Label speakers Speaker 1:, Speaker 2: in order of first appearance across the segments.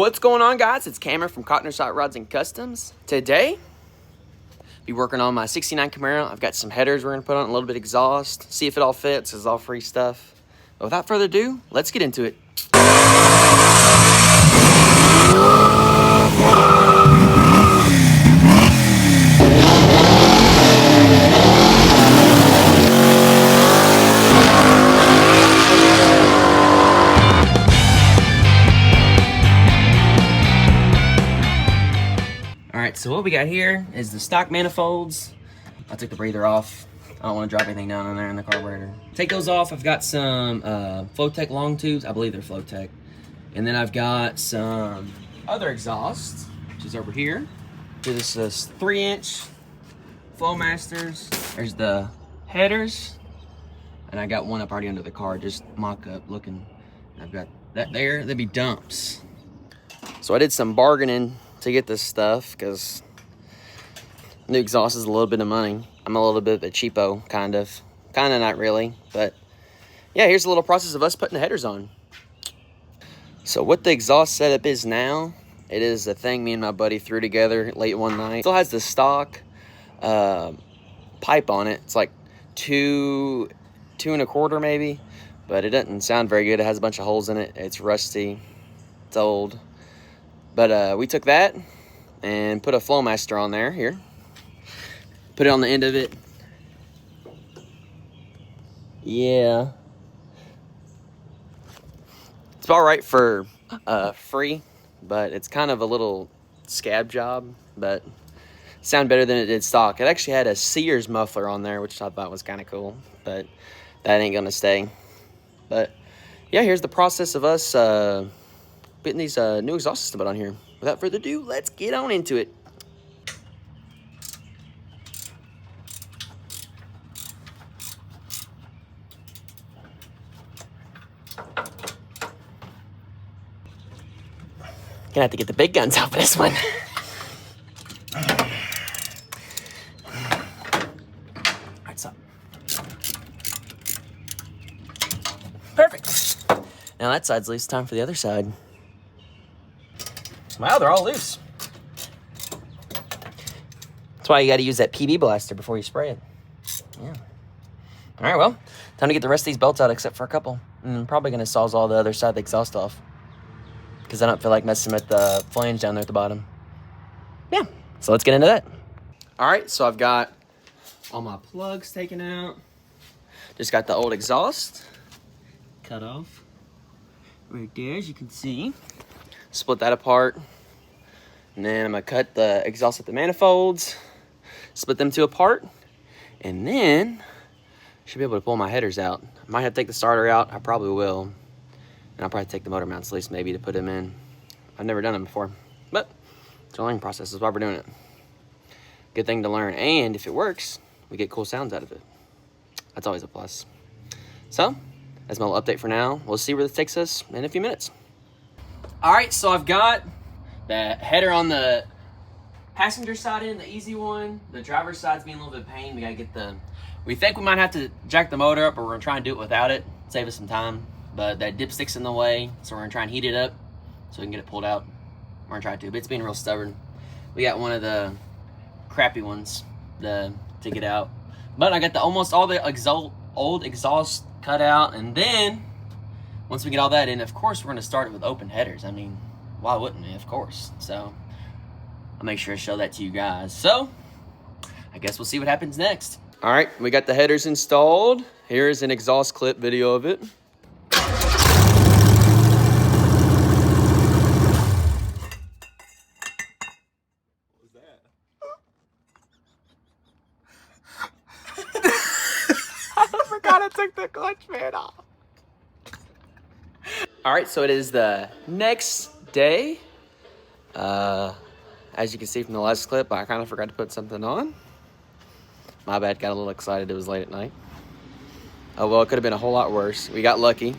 Speaker 1: What's going on, guys? It's Cameron from Cotton Shot Rods and Customs. Today, be working on my 69 Camaro. I've got some headers we're gonna put on, a little bit of exhaust, see if it all fits. It's all free stuff. But without further ado, let's get into it. Alright, so what we got here is the stock manifolds. I took the breather off. I don't want to drop anything down in there in the carburetor. Take those off. I've got some Flowtech Longtubes. I believe they're Flowtech. And then I've got some other exhaust, which is over here. This is 3-inch Flowmasters. There's the headers. And I got one up already under the car, just mock-up looking. I've got that there. That'd be dumps. So I did some bargaining to get this stuff because new exhaust is a little bit of money. I'm a little bit of a cheapo, kind of not really, but yeah, here's a little process of us putting the headers on. So what the exhaust setup is now, it is a thing me and my buddy threw together late one night. It still has the stock pipe on it. It's like two and a quarter maybe, but it doesn't sound very good. It has a bunch of holes in it. It's rusty, it's old. But we took that and put a Flowmaster on there, here. Put it on the end of it. Yeah. It's all right for free, but it's kind of a little scab job, but sound better than it did stock. It actually had a Sears muffler on there, which I thought was kind of cool, but that ain't gonna stay. But yeah, here's the process of us putting these new exhaust systems on here. Without further ado, let's get on into it. Gonna have to get the big guns out for this one. Alright, so perfect. Now that side's loose. Time for the other side. Wow, they're all loose. That's why you got to use that PB blaster before you spray it. Yeah. All right, well, time to get the rest of these belts out except for a couple. And I'm probably going to sawzall the other side of the exhaust off because I don't feel like messing with the flange down there at the bottom. Yeah, so let's get into that. All right, so I've got all my plugs taken out. Just got the old exhaust cut off right there, as you can see. Split that apart, and then I'm gonna cut the exhaust at the manifolds, split them two apart, and then should be able to pull my headers out. I might have to take the starter out. I probably will, and I'll probably take the motor mounts loose maybe to put them in. I've never done them before, but it's a learning process. That's why we're doing it. Good thing to learn, and if it works, we get cool sounds out of it. That's always a plus. So that's my little update for now. We'll see where this takes us in a few minutes. All right, so I've got the header on the passenger side in, the easy one. The driver's side's being a little bit of pain. We gotta get we think we might have to jack the motor up, or we're gonna try and do it without it, save us some time. But that dipstick's in the way, so we're gonna try and heat it up so we can get it pulled out. We're gonna try to, but it's being real stubborn. We got one of the crappy ones to get out. But I got almost all the old exhaust cut out, and then once we get all that in, of course, we're going to start it with open headers. I mean, why wouldn't we? Of course. So I'll make sure to show that to you guys. So I guess we'll see what happens next. All right, we got the headers installed. Here's an exhaust clip video of it.
Speaker 2: What was that?
Speaker 1: I forgot I took the clutch pad off. All right, so it is the next day. As you can see from the last clip, I kind of forgot to put something on. My bad, got a little excited. It was late at night. Oh, well, it could have been a whole lot worse. We got lucky.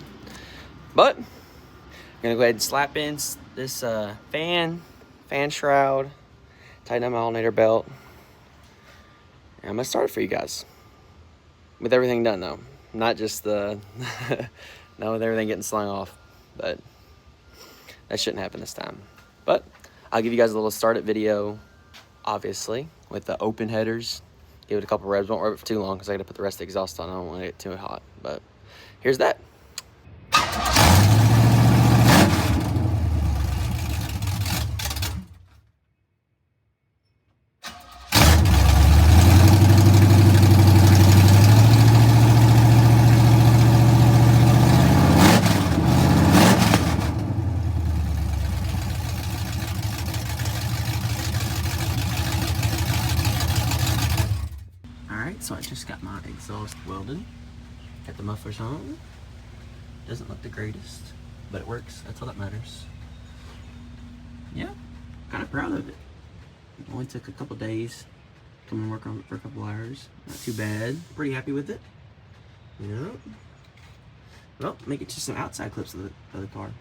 Speaker 1: But I'm gonna go ahead and slap in this fan shroud, tighten up my alternator belt. And I'm gonna start it for you guys. With everything done though. Not just the, not with everything getting slung off. But that shouldn't happen this time. But I'll give you guys a little startup video, obviously, with the open headers. Give it a couple revs. Won't rev it for too long because I got to put the rest of the exhaust on. I don't want to get too hot. But here's that. Alright, so I just got my exhaust welded. Got the mufflers on. Doesn't look the greatest, but it works. That's all that matters. Yeah, kind of proud of it. It only took a couple days. Come and work on it for a couple hours. Not too bad. Pretty happy with it. Yeah. Well, make it just some outside clips of the car.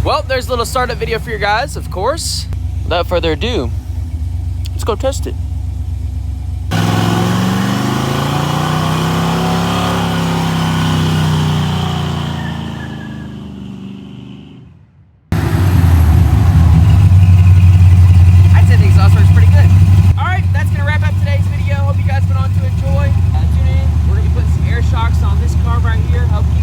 Speaker 1: Well, there's a little startup video for you guys, of course. Without further ado, let's go test it. I'd say the exhaust works pretty good. All right, that's gonna wrap up today's video. Hope you guys went on to enjoy. Tune in. We're gonna be putting some air shocks on this car right here. Help keep